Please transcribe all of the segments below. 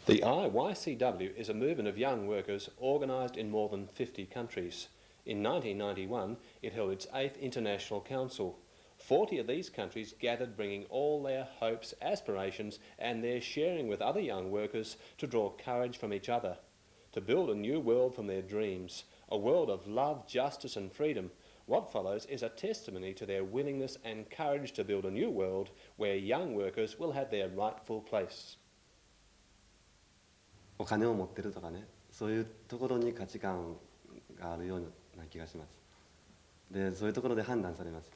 The IYCW is a movement of young workers organised in more than 50 countries. In 1991, it held its 8th International Council. 40 of these countries gathered, bringing all their hopes, aspirations and their sharing with other young workers to draw courage from each other, to build a new world from their dreams, a world of love, justice and freedom. What follows is a testimony to their willingness and courage to build a new world where young workers will have their rightful place. お金を持ってるとかね、そういうところに価値観があるような気がします。で、そういうところで判断されます。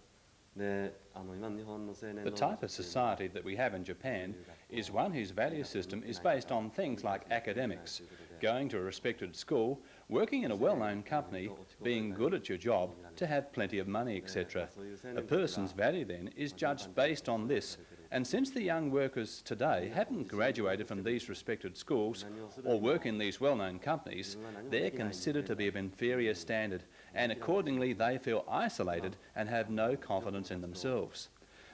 で、今の日本の青年の The type of society that we have in Japan is one whose value system is based on things like academics, going to a respected school, working in a well-known company, being good at your job, to have plenty of money, etc. A person's value then is judged based on this, and since the young workers today haven't graduated from these respected schools or work in these well-known companies, they're considered to be of inferior standard, and accordingly they feel isolated and have no confidence in themselves.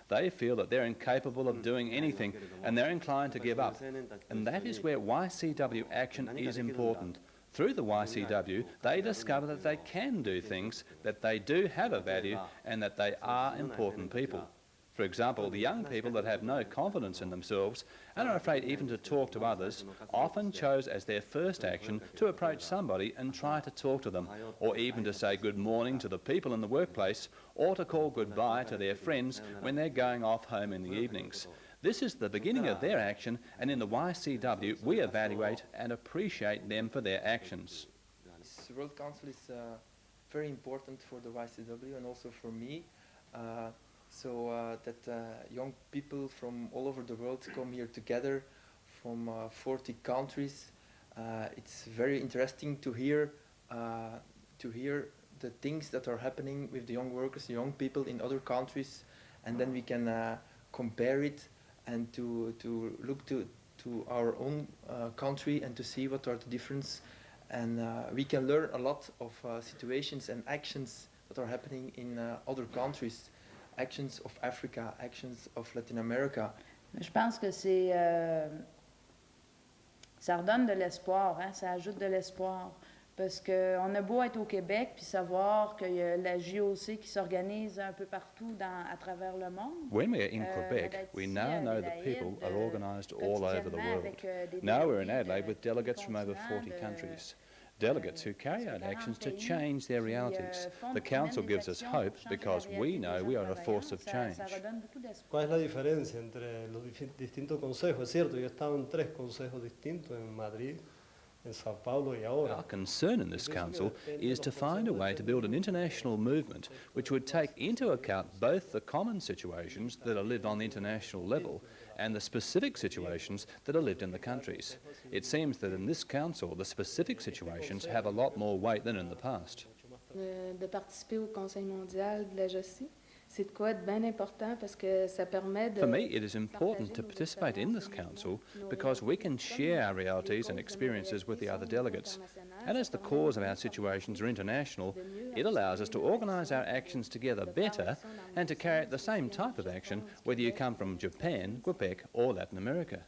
They feel that they're incapable of doing anything and they're inclined to give up. And that is where YCW action is important. Through the YCW, they discover that they can do things, that they do have a value and that they are important people. For example, the young people that have no confidence in themselves and are afraid even to talk to others often chose as their first action to approach somebody and try to talk to them, or even to say good morning to the people in the workplace, or to call goodbye to their friends when they're going off home in the evenings. This is the beginning of their action, and in the YCW we evaluate and appreciate them for their actions. This World Council is very important for the YCW and also for me. So that young people from all over the world come here together from 40 countries. It's very interesting to hear the things that are happening with the young workers, young people in other countries, and then we can compare it and to look to our own country and to see what are the differences. And we can learn a lot of situations and actions that are happening in other countries. Actions of Africa, actions of Latin America. Je pense que ça redonne de l'espoir, hein? Ça ajoute de l'espoir. Parce qu'on a beau être au Québec puis savoir qu'il y a la JOC qui s'organise un peu partout à travers le monde. When we're in Quebec, we now know that people are organised all over the world. Now we're in Adelaide with delegates from over 40 countries. Delegates who carry out actions to change their realities. The Council gives us hope because we know we are a force of change. ¿Cuál es la diferencia entre los distintos consejos? Es cierto, yo he estado en 3 consejos distintos, en Madrid, en Sao Paulo y ahora. Our concern in this Council is to find a way to build an international movement which would take into account both the common situations that are lived on the international level and the specific situations that are lived in the countries. It seems that in this Council, the specific situations have a lot more weight than in the past. De participer au Conseil mondial de la JOC, c'est de quoi être bien important parce que ça permet de... For me, it is important to participate in this Council because we can share our realities and experiences with the other delegates. And as the cause of our situations are international, it allows us to organise our actions together better and to carry out the same type of action whether you come from Japan, Quebec or Latin America.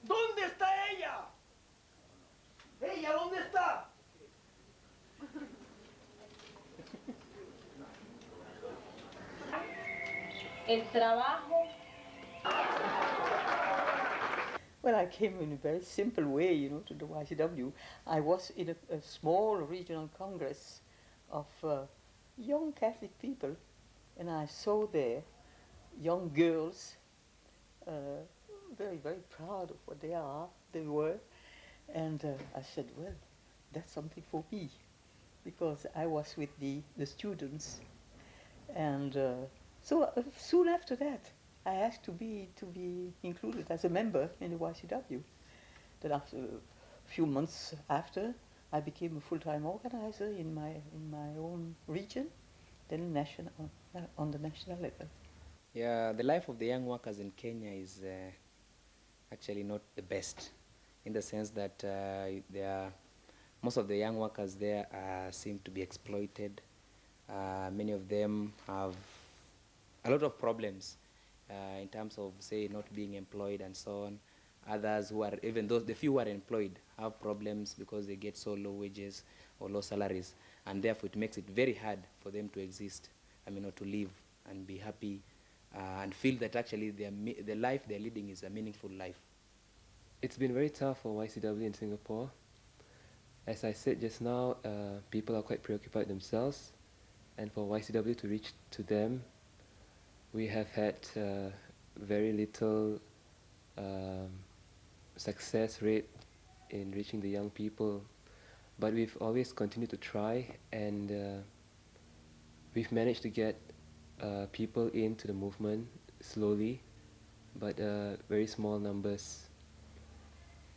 ¿Dónde está ella? ¿Ella dónde está? El trabajo. Well, I came in a very simple way, you know, to the YCW. I was in a small regional congress of young Catholic people, and I saw there young girls, very, very proud of what they were, and I said, well, that's something for me, because I was with the students, And so soon after that, I asked to be included as a member in the YCW. Then after a few months after, I became a full-time organizer in my own region, then on the national level. Yeah, the life of the young workers in Kenya is actually not the best, in the sense that most of the young workers there seem to be exploited. Many of them have a lot of problems in terms of, say, not being employed and so on. Others who are, even those, the few who are employed, have problems because they get so low wages or low salaries, and therefore it makes it very hard for them to exist, or to live and be happy and feel that actually the life they're leading is a meaningful life. It's been very tough for YCW in Singapore. As I said just now, people are quite preoccupied themselves, and for YCW to reach to them, we have had very little success rate in reaching the young people, but we've always continued to try, and we've managed to get people into the movement slowly, but very small numbers.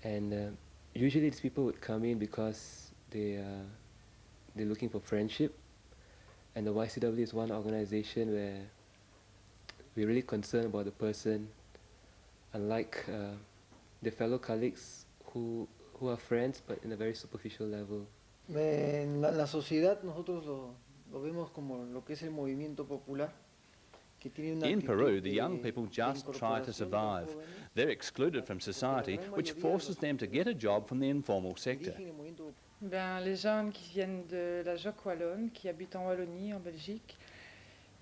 And usually these people would come in because they're looking for friendship, and the YCW is one organization where we're really concerned about the person, unlike the fellow colleagues who are friends but in a very superficial level. En la sociedad nosotros lo vemos como lo que es el movimiento popular. In Peru, the young people just try to survive. They're excluded from society, which forces them to get a job from the informal sector. Les jeunes qui viennent de la Jacques wallonne, qui habitent en Wallonie, en Belgique,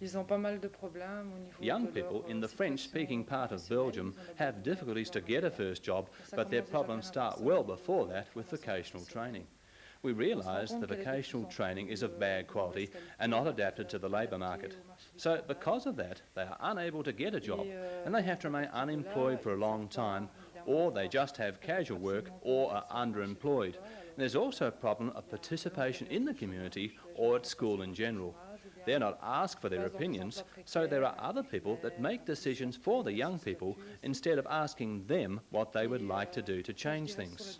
ils ont pas mal de problèmes au niveau Young people in the French-speaking part of Belgium have difficulties to get a first job, but their problems start well before that with vocational training. We realise the vocational training is of bad quality and not adapted to the labour market. So because of that, they are unable to get a job, and they have to remain unemployed for a long time, or they just have casual work or are underemployed. And there's also a problem of participation in the community or at school in general. They're not asked for their opinions, so there are other people that make decisions for the young people instead of asking them what they would like to do to change things.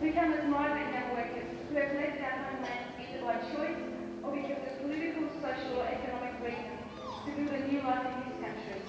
We come as migrant young workers who have left their homeland either by choice or because of political, social or economic reasons to build a new life in this country.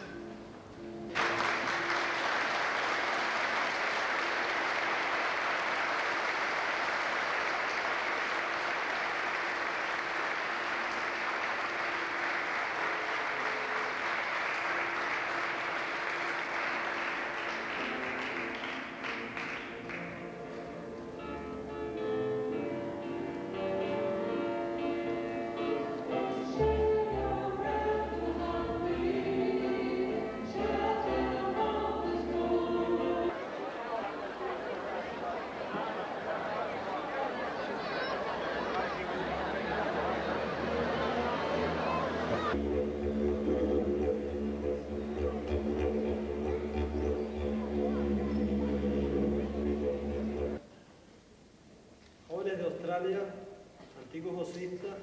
Antiguos osistas,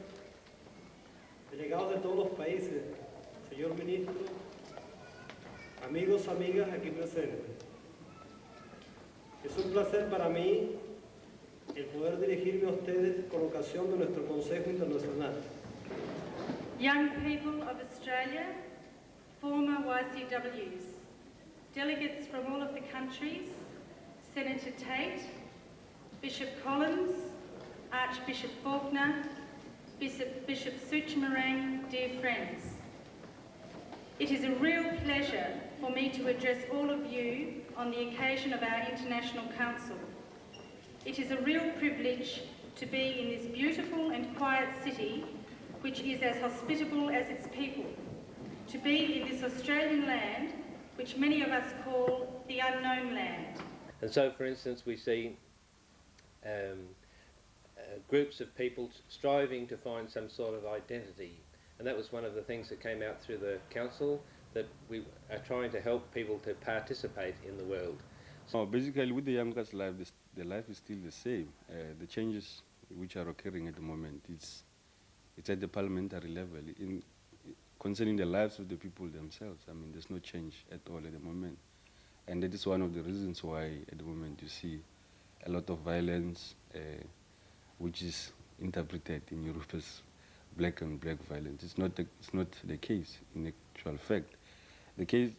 delegados de todos los países, señor ministro, amigos, amigas aquí presentes. Es un placer para mí el poder dirigirme a ustedes con ocasión de nuestro Consejo Internacional. Young people of Australia, former YCWs, delegates from all of the countries, Senator Tate, Bishop Collins, Archbishop Faulkner, Bishop Suchmarang, dear friends. It is a real pleasure for me to address all of you on the occasion of our International Council. It is a real privilege to be in this beautiful and quiet city, which is as hospitable as its people, to be in this Australian land, which many of us call the unknown land. And so, for instance, we see groups of people striving to find some sort of identity. And that was one of the things that came out through the council, that we are trying to help people to participate in the world. So basically with the young guys' life, the life is still the same. The changes which are occurring at the moment, it's at the parliamentary level. Concerning the lives of the people themselves, I mean, there's no change at all at the moment. And that is one of the reasons why at the moment you see a lot of violence, which is interpreted in Europe as black on black violence. It's not the case in actual fact. The case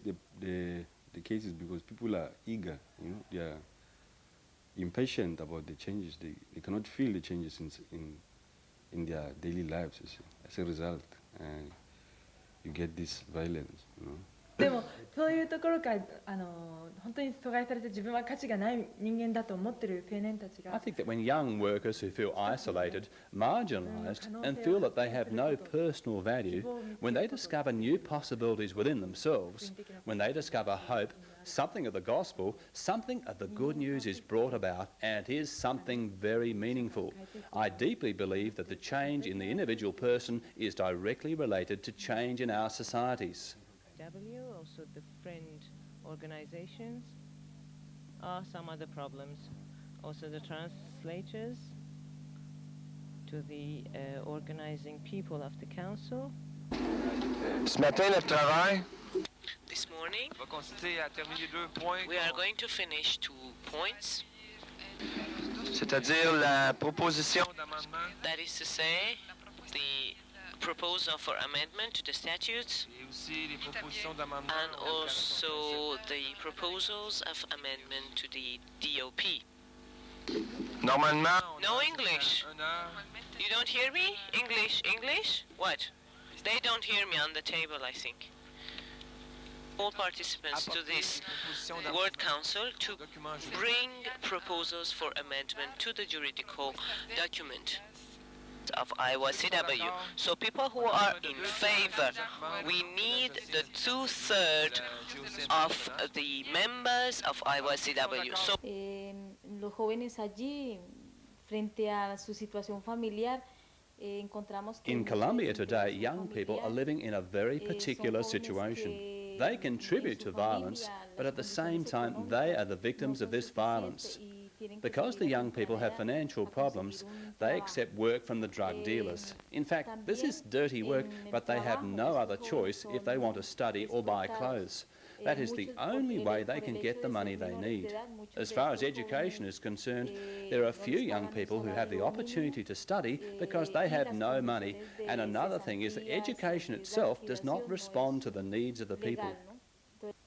is because people are eager, you know, they are impatient about the changes. They cannot feel the changes in their daily lives. You see. As a result, you get this violence, you know. でもそういうところから本当に阻害されて自分は価値がない人間だと思っている青年たちが I think that when young workers who feel isolated, marginalised and feel that they have no personal value, when they discover new possibilities within themselves, when they discover hope, something of the gospel, something of the good news is brought about, and it is something very meaningful. I deeply believe that the change in the individual person is directly related to change in our societies. Also the friend organizations are some other problems. Also the translators to the organizing people of the council. Ce matin, le travail. This morning, we are going to finish 2 points. C'est-à-dire la proposition d'amendement. That is to say, the proposal for amendment to the statutes and also the proposals of amendment to the DOP. Normalement, no English. You don't hear me? English? What? They don't hear me on the table, I think. All participants to this World Council to bring proposals for amendment to the juridical document of IYCW. So people who are in favor, we need the 2/3 of the members of IYCW. So los jóvenes allí, frente a su situación familiar, encontramos que in Colombia today, young people are living in a very particular situation. They contribute to violence, but at the same time, they are the victims of this violence. Because the young people have financial problems, they accept work from the drug dealers. In fact, this is dirty work, but they have no other choice if they want to study or buy clothes. That is the only way they can get the money they need. As far as education is concerned, there are few young people who have the opportunity to study because they have no money. And another thing is that education itself does not respond to the needs of the people.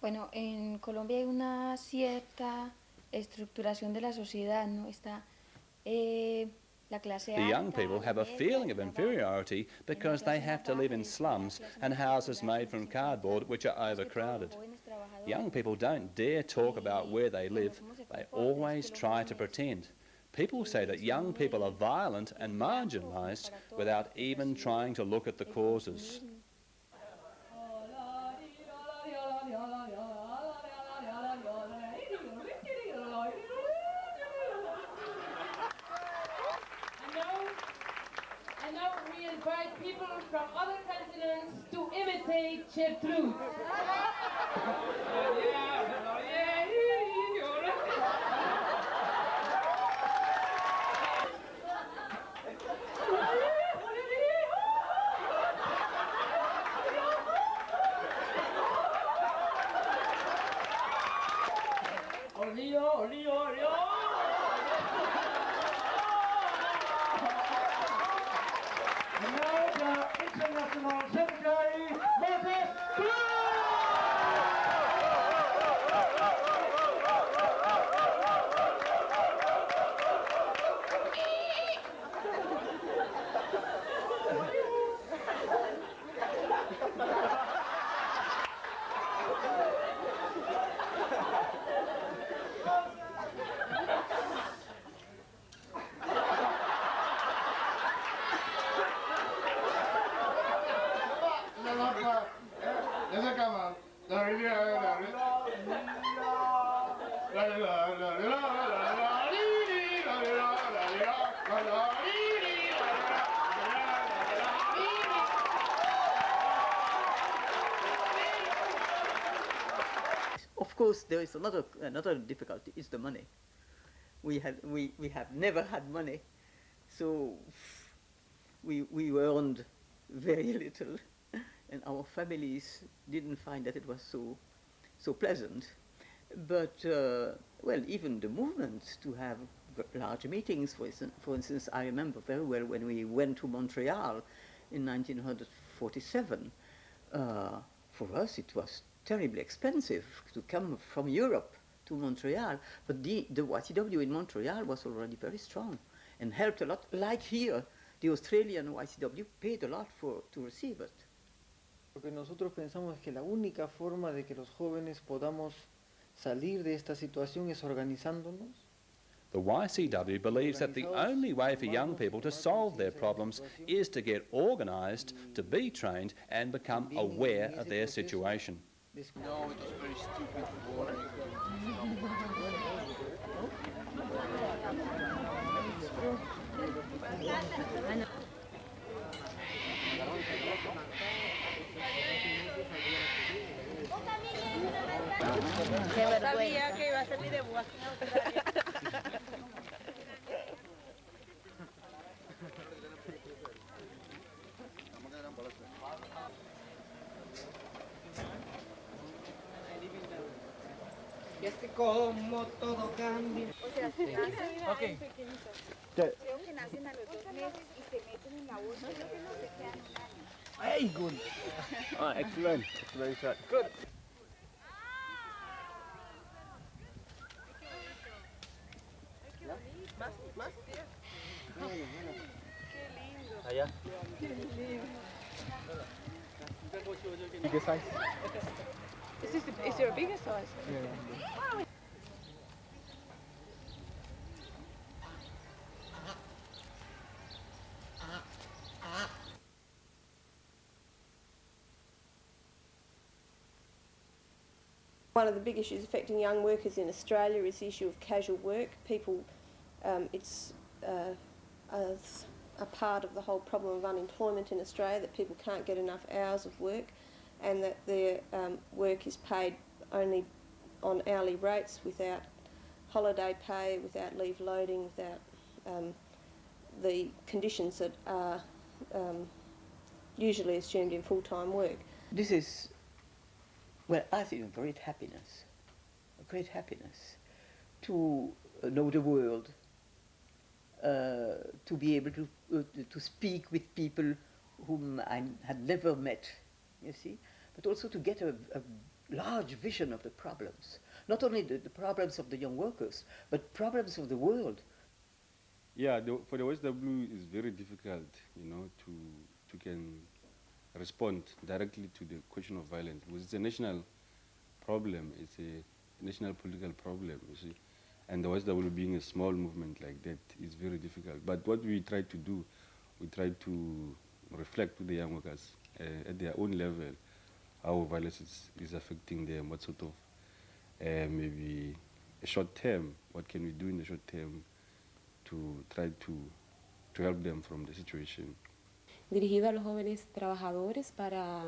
Bueno, en Colombia hay una cierta estructuración de la sociedad, ¿no? Está la clase The young people have a feeling of inferiority because they have to live in slums and houses made from cardboard which are overcrowded. Young people don't dare talk about where they live. They always try to pretend. People say that young people are violent and marginalised without even trying to look at the causes. Invite people from other continents to imitate Gertrude. International Secretary, of course, there is another difficulty, is the money. We have never had money, so we earned very little, and our families didn't find that it was so pleasant. But, well, even the movement to have large meetings, for instance, I remember very well when we went to Montreal in 1947. For us, it was terribly expensive to come from Europe to Montreal, but the YCW in Montreal was already very strong and helped a lot. Like here, the Australian YCW paid a lot to receive it. Lo que nosotros pensamos es que la única forma de que los jóvenes podamos salir de esta situación es organizándonos. The YCW believes that the only way for young people to solve their problems is to get organised, to be trained and become aware of their situation. No, it was very stupid, boring. Sabía que iba a salir de Basan. Y es que como todo cambia. O sea, se nacen Okay. pequeñitos. Good. Creo que nacen a los 2 meses y se meten en la bolsa. Creo que no se quedan un año. Hey, good. Excellent. That's very short. Good. Más, tía. Qué lindo. Allá. Qué lindo. Bigger size? Is there a bigger size? Yeah. One of the big issues affecting young workers in Australia is the issue of casual work. People, it's a part of the whole problem of unemployment in Australia, that people can't get enough hours of work and that their work is paid only on hourly rates without holiday pay, without leave loading, without the conditions that are usually assumed in full-time work. This is, well, I think a great happiness to know the world, to be able to speak with people whom I had never met, you see, but also to get a large vision of the problems, not only the problems of the young workers, but problems of the world. Yeah, for the YCW it's very difficult, you know, to can respond directly to the question of violence, because it's a national problem, it's a national political problem, you see. And the YCW being a small movement like that is very difficult. But what we try to do, we try to reflect to the young workers at their own level how violence is affecting them, what sort of maybe a short term, what can we do in the short term to try to help them from the situation. Dirigido a los jóvenes trabajadores para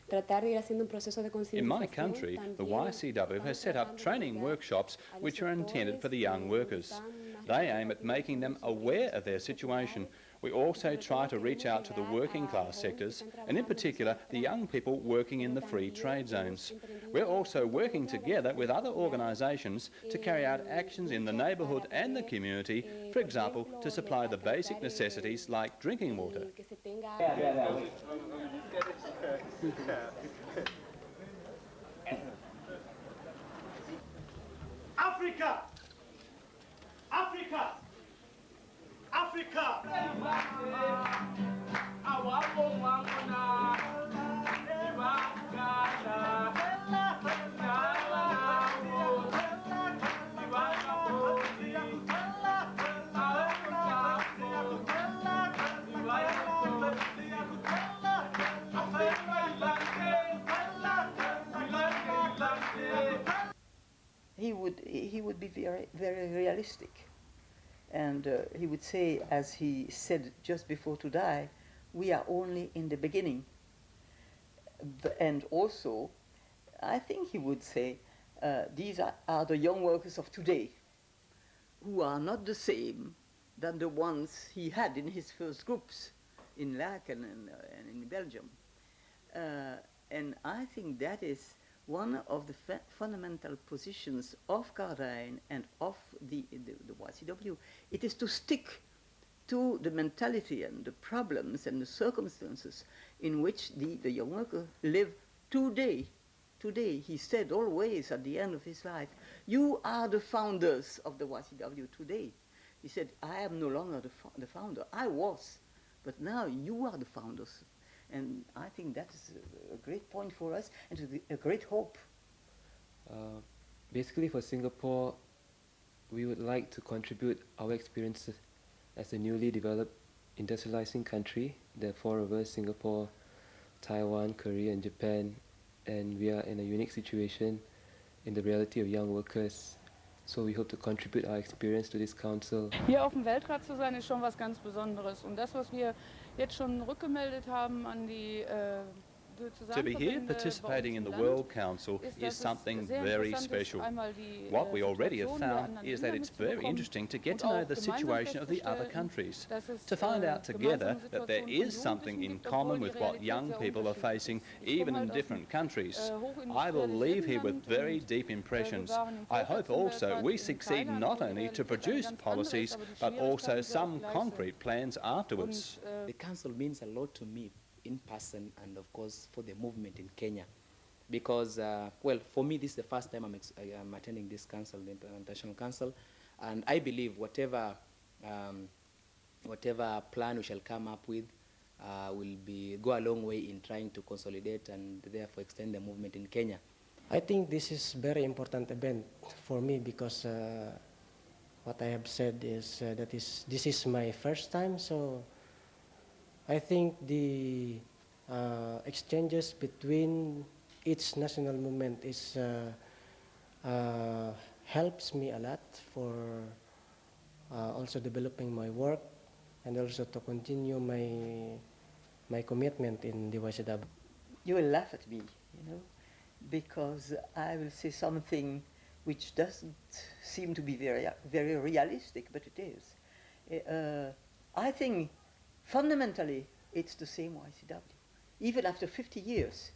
tratar de ir haciendo un proceso de concientización. In my country, the YCW has set up training workshops which are intended for the young workers. They aim at making them aware of their situation. We also try to reach out to the working class sectors, and in particular the young people working in the free trade zones. We're also working together with other organisations to carry out actions in the neighbourhood and the community, for example, to supply the basic necessities like drinking water. Africa! Africa! Africa! He would be very, very realistic. And he would say, as he said just before to die, we are only in the beginning. And also, I think he would say, these are the young workers of today, who are not the same than the ones he had in his first groups in Laken and in Belgium. And I think that is one of the fundamental positions of Kardijn and of the YCW. It is to stick to the mentality and the problems and the circumstances in which the young worker live today. Today, he said always at the end of his life, you are the founders of the YCW today. He said, I am no longer the founder. I was, but now you are the founders. And I think that is a great point for us and a great hope. Basically for Singapore, we would like to contribute our experiences as a newly developed industrializing country. There are four of us, Singapore, Taiwan, Korea and Japan, and we are in a unique situation in the reality of young workers. So we hope to contribute our experience to this council. Hier auf dem Weltrat zu sein, ist schon was ganz Besonderes. Und das, was wir jetzt schon rückgemeldet haben an die To be here participating in the World Council is something very special. What we already have found is that it's very interesting to get to know the situation of the other countries, to find out together that there is something in common with what young people are facing, even in different countries. I will leave here with very deep impressions. I hope also we succeed not only to produce policies, but also some concrete plans afterwards. The council means a lot to me in person and of course for the movement in Kenya, because well, for me this is the first time I'm attending this council, the International Council, and I believe whatever plan we shall come up with will go a long way in trying to consolidate and therefore extend the movement in Kenya. I think this is very important event for me because what I have said is this is my first time, so I think the exchanges between each national movement is helps me a lot for also developing my work and also to continue my commitment in the YCW. You will laugh at me, you know, because I will say something which doesn't seem to be very realistic, but it is. I think fundamentally, it's the same YCW. Even after 50 years,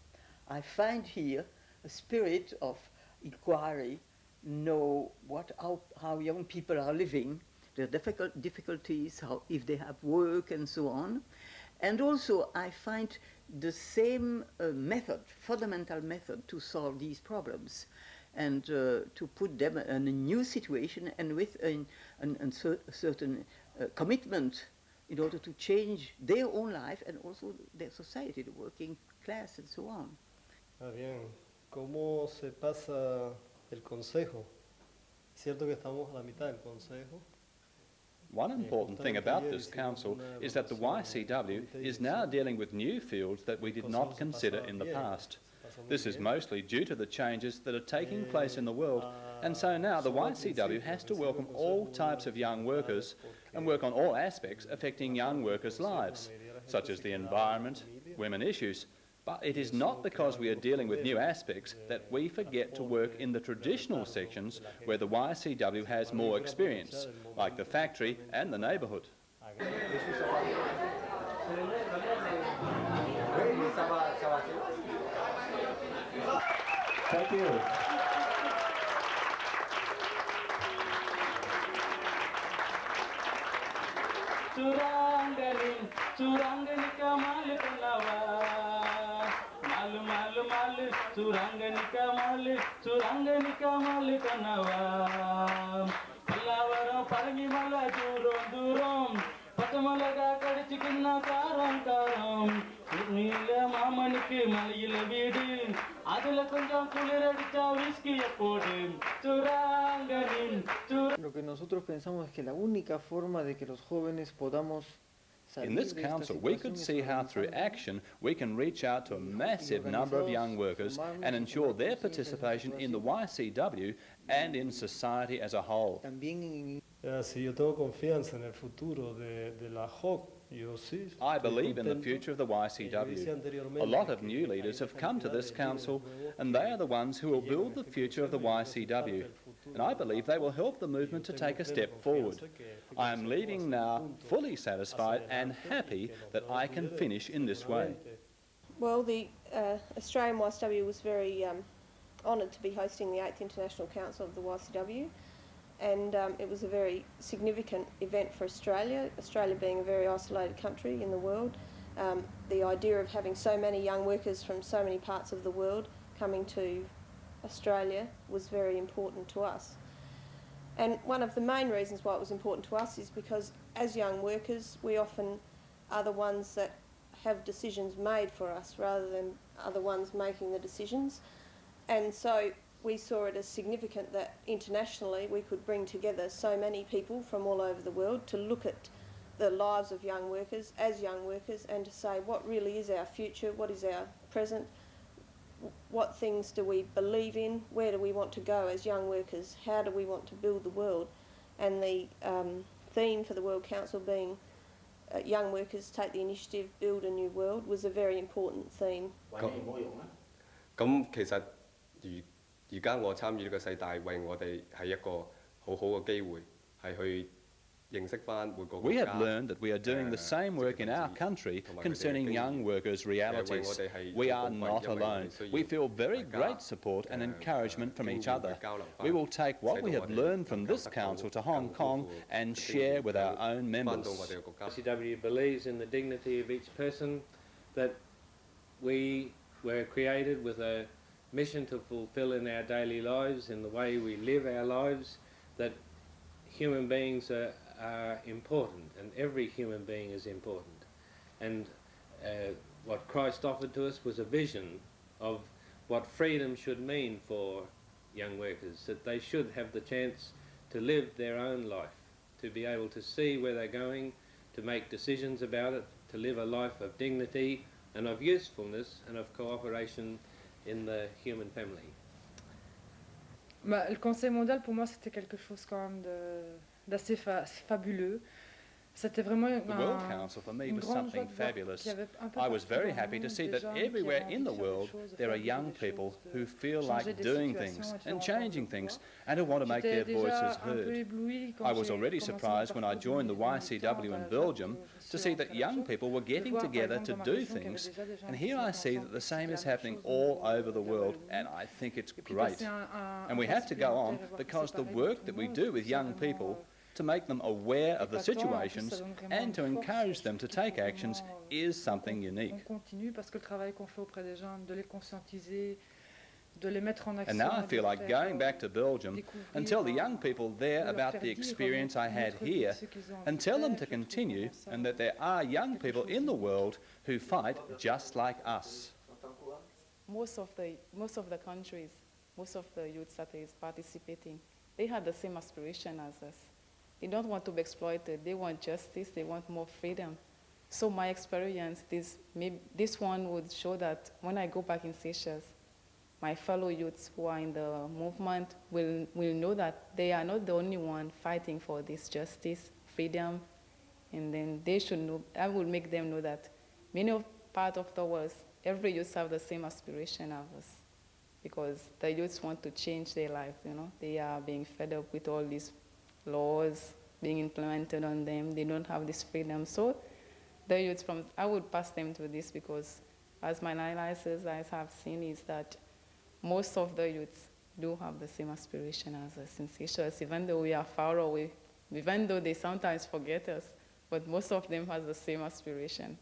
I find here a spirit of inquiry, know how young people are living, their difficulties, if they have work and so on. And also I find the same method, fundamental method to solve these problems and to put them in a new situation and with a certain commitment in order to change their own life and also their society, the working class and so on. Bien, ¿cómo se pasa el consejo? Cierto que estamos a la mitad del consejo. One important thing about this council is that the YCW is now dealing with new fields that we did not consider in the past. This is mostly due to the changes that are taking place in the world, and so now the YCW has to welcome all types of young workers and work on all aspects affecting young workers' lives, such as the environment, women issues. But it is not because we are dealing with new aspects that we forget to work in the traditional sections where the YCW has more experience, like the factory and the neighbourhood. Thank you. Surangani kamal kanawa, malu surangani kamal kanawa. Pallavara parangi mala durom, patamalaga kadichikinna karam. Nila mamaniki malayila vidi, adula konjam kuliradicha whisky apode. Lo que nosotros pensamos es que la única forma de que los jóvenes podamos In this council, we could see how through action we can reach out to a massive number of young workers and ensure their participation in the YCW and in society as a whole. Si yo tengo confianza en el futuro de la JOC I believe in the future of the YCW. A lot of new leaders have come to this council, and they are the ones who will build the future of the YCW. And I believe they will help the movement to take a step forward. I am leaving now fully satisfied and happy that I can finish in this way. Well, the Australian YCW was very honoured to be hosting the 8th International Council of the YCW, and it was a very significant event for Australia, Australia being a very isolated country in the world. The idea of having so many young workers from so many parts of the world coming to Australia was very important to us. And one of the main reasons why it was important to us is because as young workers we often are the ones that have decisions made for us rather than other ones making the decisions. And so we saw it as significant that internationally we could bring together so many people from all over the world to look at the lives of young workers as young workers and to say what really is our future, what is our present, what things do we believe in, where do we want to go as young workers, how do we want to build the world. And the theme for the World Council being young workers take the initiative, build a new world was a very important theme. 咁其實而家我參與呢個世大運，我哋係一個好好嘅機會，係去認識返每個國家。 We have learned that we are doing the same work in our country concerning young workers' realities. We are not alone. We feel very great support and encouragement from each other. We will take what we have learned from this council to Hong Kong and share with our own members. YCW believes in the dignity of each person, that we were created with a mission to fulfill in our daily lives, in the way we live our lives, that human beings are important and every human being is important. And what Christ offered to us was a vision of what freedom should mean for young workers, that they should have the chance to live their own life, to be able to see where they're going, to make decisions about it, to live a life of dignity and of usefulness and of cooperation in the human family. Le Conseil mondial, pour moi, c'était quelque chose quand même d'assez fabuleux. C'était vraiment The World Council for me was something fabulous. I was very happy to see that everywhere in the world there are young people who feel like doing things and changing things and who want to make their voices heard. I was already surprised when I joined the YCW in Belgium to see that young people were getting together to do things, and here I see that the same is happening all over the world, and I think it's great. And we have to go on because the work that we do with young people to make them aware of the situations and to encourage them to take actions is something unique. And now I feel like going back to Belgium and tell the young people there about the experience I had here and tell them to continue and that there are young people in the world who fight just like us. Most of the countries, most of the youths that is participating, they have the same aspiration as us. They don't want to be exploited. They want justice. They want more freedom. So my experience, this one would show that when I go back in Seychelles, my fellow youths who are in the movement will know that they are not the only one fighting for this justice, freedom, and then they should know. I will make them know that many part of the world, every youth have the same aspiration as us, because the youths want to change their life. You know, they are being fed up with all these laws being implemented on them. They don't have this freedom. So the youths I would pass them to this, because as my analysis I have seen is that most of the youths do have the same aspiration as us in Seychelles, even though we are far away, even though they sometimes forget us, but most of them has the same aspiration.